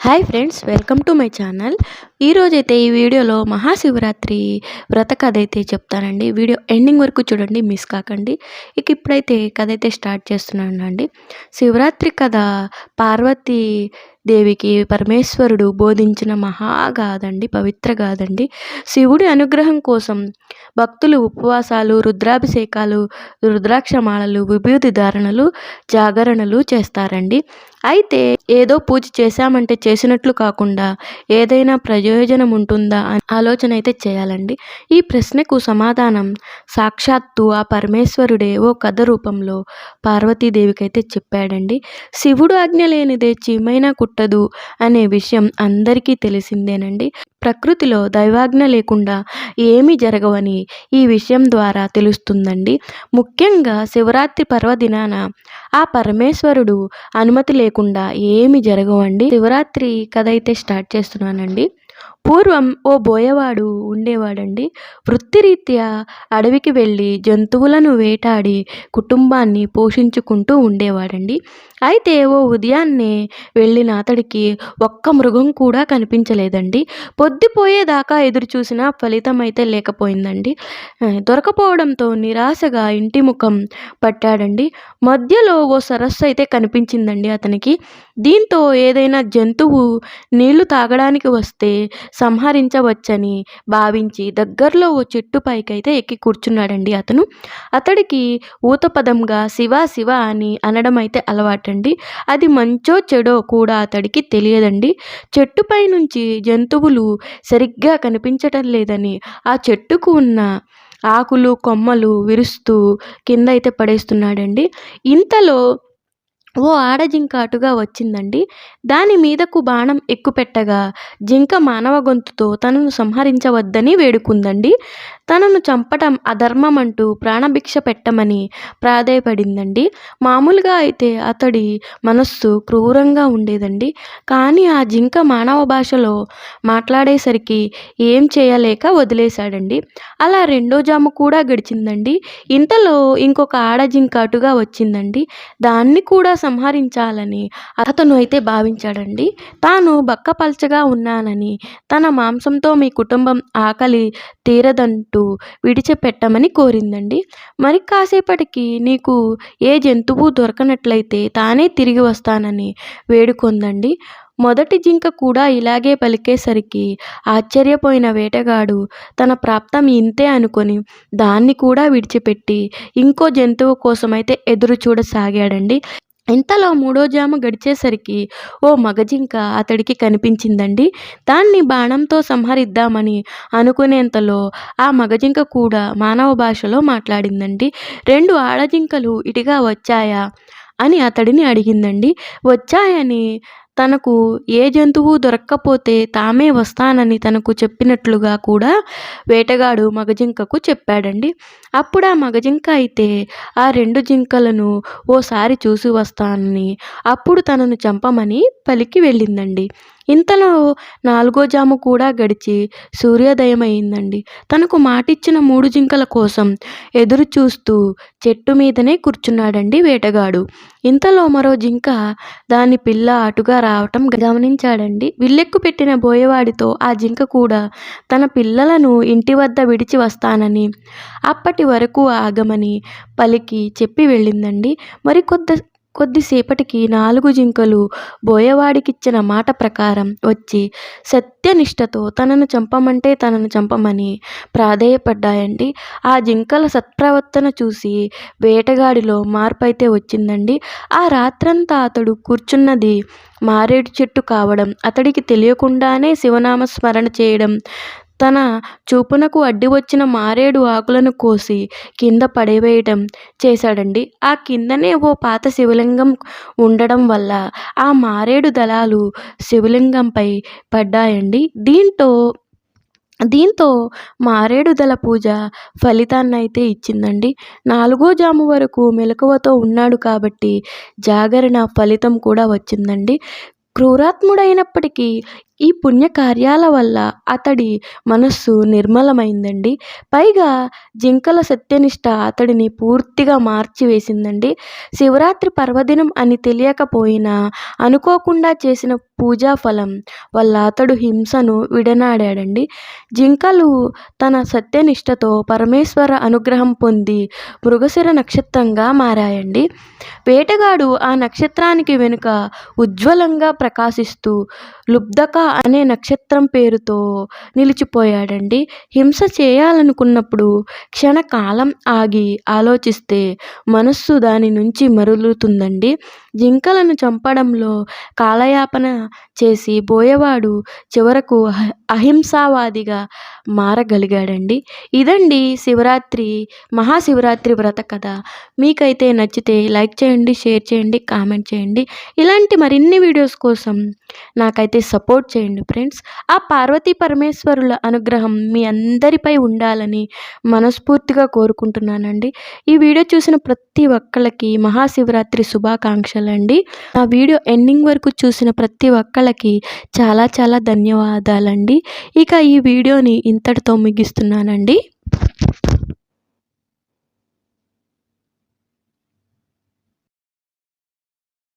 Hi friends, welcome to my channel. ఈరోజైతే ఈ వీడియోలో మహాశివరాత్రి వ్రత కథ అయితే చెప్తానండి. వీడియో ఎండింగ్ వరకు చూడండి, మిస్ కాకండి. ఇప్పుడైతే కథ అయితే స్టార్ట్ చేస్తున్నానండి. శివరాత్రి కథ పార్వతీ దేవికి పరమేశ్వరుడు బోధించిన మహాగాథండి, పవిత్ర గాథండి. శివుడి అనుగ్రహం కోసం భక్తులు ఉపవాసాలు, రుద్రాభిషేకాలు, రుద్రాక్షమాలలు, విభూతి ధారణలు, జాగరణలు చేస్తారండి. అయితే ఏదో పూజ చేశామంటే చేసినట్లు కాకుండా ఏదైనా ప్రయోజనం ఉంటుందా అని ఆలోచన అయితే చేయాలండి. ఈ ప్రశ్నకు సమాధానం సాక్షాత్తు ఆ పరమేశ్వరుడే ఓ కథ రూపంలో పార్వతీదేవికి అయితే చెప్పాడండి. శివుడు ఆజ్ఞ లేనిదే చీమైనా కుట్టదు అనే విషయం అందరికీ తెలిసిందేనండి. ప్రకృతిలో దైవాజ్ఞ లేకుండా ఏమీ జరగవని ఈ విషయం ద్వారా తెలుస్తుందండి. ముఖ్యంగా శివరాత్రి పర్వదినాన ఆ పరమేశ్వరుడు అనుమతి లేకుండా ఏమి జరగవండి. శివరాత్రి కథ అయితే స్టార్ట్ చేస్తున్నానండి. పూర్వం ఓ బోయవాడు ఉండేవాడండి. వృత్తిరీత్యా అడవికి వెళ్ళి జంతువులను వేటాడి కుటుంబాన్ని పోషించుకుంటూ ఉండేవాడండి. అయితే ఓ ఉదయాన్నే వెళ్ళిన అతడికి ఒక్క మృగం కూడా కనిపించలేదండి. పొద్దుపోయేదాకా ఎదురు చూసినా ఫలితం అయితే లేకపోయిందండి. దొరకపోవడంతో నిరాశగా ఇంటి ముఖం పట్టాడండి. మధ్యలో ఓ సరస్సు అయితే కనిపించిందండి అతనికి. దీంతో ఏదైనా జంతువు నీళ్లు తాగడానికి వస్తే సంహరించవచ్చని భావించి దగ్గరలో ఓ చెట్టు పైకైతే ఎక్కి కూర్చున్నాడండి అతను. అతడికి ఊతపదంగా శివ శివ అని అనడం అయితే అలవాటండి. అది మంచో చెడో కూడా అతడికి తెలియదండి. చెట్టుపై నుంచి జంతువులు సరిగ్గా కనిపించటం లేదని ఆ చెట్టుకు ఉన్న ఆకులు కొమ్మలు విరుస్తూ కింద అయితే పడేస్తున్నాడండి. ఇంతలో ఓ ఆడజింక అటుగా వచ్చిందండి. దాని మీదకు బాణం ఎక్కుపెట్టగా జింక మానవ గొంతుతో తనను సంహరించవద్దని వేడుకుందండి. తనను చంపటం అధర్మం అంటూ ప్రాణభిక్ష పెట్టమని ప్రాధేయపడిందండి. మామూలుగా అయితే అతడి మనస్సు క్రూరంగా ఉండేదండి. కానీ ఆ జింక మానవ భాషలో మాట్లాడేసరికి ఏం చేయలేక వదిలేశాడండి. అలా రెండో జాము కూడా గడిచిందండి. ఇంతలో ఇంకొక ఆడజింక అటుగా వచ్చిందండి. దాన్ని కూడా సంహరించాలని అతను అయితే భావించాడండి. తాను బక్కపల్చగా ఉన్నానని, తన మాంసంతో మీ కుటుంబం ఆకలి తీరదంటూ విడిచిపెట్టమని కోరిందండి. మరి కాసేపటికి నీకు ఏ జంతువు దొరకనట్లయితే తానే తిరిగి వస్తానని వేడుకొందండి. మొదటి జింక కూడా ఇలాగే పలికేసరికి ఆశ్చర్యపోయిన వేటగాడు తన ప్రాప్తం ఇంతే అనుకొని దాన్ని కూడా విడిచిపెట్టి ఇంకో జంతువు కోసమైతే ఎదురు చూడసాగాడండి. ఇంతలో మూడో జాము గడిచేసరికి ఓ మగజింక అతడికి కనిపించిందండి. దాన్ని బాణంతో సంహరిద్దామని అనుకునేంతలో ఆ మగజింక కూడా మానవ భాషలో మాట్లాడిందండి. రెండు ఆడజింకలు ఇటుగా వచ్చాయా అని అతడిని అడిగిందండి. వచ్చాయని, తనకు ఏ జంతువు దొరక్కపోతే తామే వస్తానని తనకు చెప్పినట్లుగా కూడా వేటగాడు మగజింకకు చెప్పాడండి. అప్పుడు ఆ మగజింక అయితే ఆ రెండు జింకలను ఓసారి చూసి వస్తానని, అప్పుడు తనను చంపమని పలికి వెళ్ళిందండి. ఇంతలో నాలుగో జాము కూడా గడిచి సూర్యోదయం అయిందండి. తనకు మాటిచ్చిన మూడు జింకల కోసం ఎదురు చూస్తూ చెట్టు మీదనే కూర్చున్నాడండి వేటగాడు. ఇంతలో మరో జింక దాని పిల్ల అటుగా రావటం గమనించాడండి. విల్లెక్కు పెట్టిన బోయవాడితో ఆ జింక కూడా తన పిల్లలను ఇంటి వద్ద విడిచి వస్తానని, అప్పటి వరకు ఆగమని పలికి చెప్పి వెళ్ళిందండి. మరి కొద్దిసేపటికి నాలుగు జింకలు బోయవాడికిచ్చిన మాట ప్రకారం వచ్చి సత్యనిష్టతో తనను చంపమంటే తనను చంపమని ప్రాధేయపడ్డాయండి. ఆ జింకల సత్ప్రవర్తన చూసి వేటగాడిలో మార్పు అయితే వచ్చిందండి. ఆ రాత్రంతా అతడు కూర్చున్నది మారేడు చెట్టు కావడం, అతడికి తెలియకుండానే శివనామ స్మరణ చేయడం, తన చూపునకు అడ్డు వచ్చిన మారేడు ఆకులను కోసి కింద పడవేయడం చేశాడండి. ఆ కిందనే ఓ పాత శివలింగం ఉండడం వల్ల ఆ మారేడు దళాలు శివలింగంపై పడ్డాయండి. దీంతో మారేడు దళ పూజ ఫలితాన్నైతే ఇచ్చిందండి. నాలుగో జాము వరకు మెలకువతో ఉన్నాడు కాబట్టి జాగరణ ఫలితం కూడా వచ్చిందండి. క్రూరాత్ముడైనప్పటికీ ఈ పుణ్యకార్యాల వల్ల అతడి మనస్సు నిర్మలమైందండి. పైగా జింకల సత్యనిష్ట అతడిని పూర్తిగా మార్చివేసిందండి. శివరాత్రి పర్వదినం అని తెలియకపోయినా అనుకోకుండా చేసిన పూజా ఫలం వల్ల అతడు హింసను విడనాడాడండి. జింకలు తన సత్యనిష్టతో పరమేశ్వర అనుగ్రహం పొంది మృగశిర నక్షత్రంగా మారాయండి. వేటగాడు ఆ నక్షత్రానికి వెనుక ఉజ్వలంగా ప్రకాశిస్తూ లుబ్ధక అనే నక్షత్రం పేరుతో నిలిచిపోయాడండి. హింస చేయాలనుకున్నప్పుడు క్షణకాలం ఆగి ఆలోచిస్తే మనస్సు దాని నుంచి మరలుతుందండి. జింకలను చంపడంలో కాలయాపన చేసి బోయవాడు చివరకు అహింసావాదిగా మారగలిగాడండి. ఇదండి మహాశివరాత్రి వ్రత కథ. మీకైతే నచ్చితే లైక్ చేయండి, షేర్ చేయండి, కామెంట్ చేయండి. ఇలాంటి మరిన్ని వీడియోస్ కోసం నాకైతే సపోర్ట్ చేయండి ఫ్రెండ్స్. ఆ పార్వతీ పరమేశ్వరుల అనుగ్రహం మీ అందరిపై ఉండాలని మనస్ఫూర్తిగా కోరుకుంటున్నానండి. ఈ వీడియో చూసిన ప్రతి ఒక్కళ్ళకి మహాశివరాత్రి శుభాకాంక్షలండి. ఆ వీడియో ఎండింగ్ వరకు చూసిన ప్రతి ఒక్కళ్ళకి చాలా చాలా ధన్యవాదాలండి. ఇక ఈ వీడియోని ఇంతటితో ముగిస్తున్నానండి.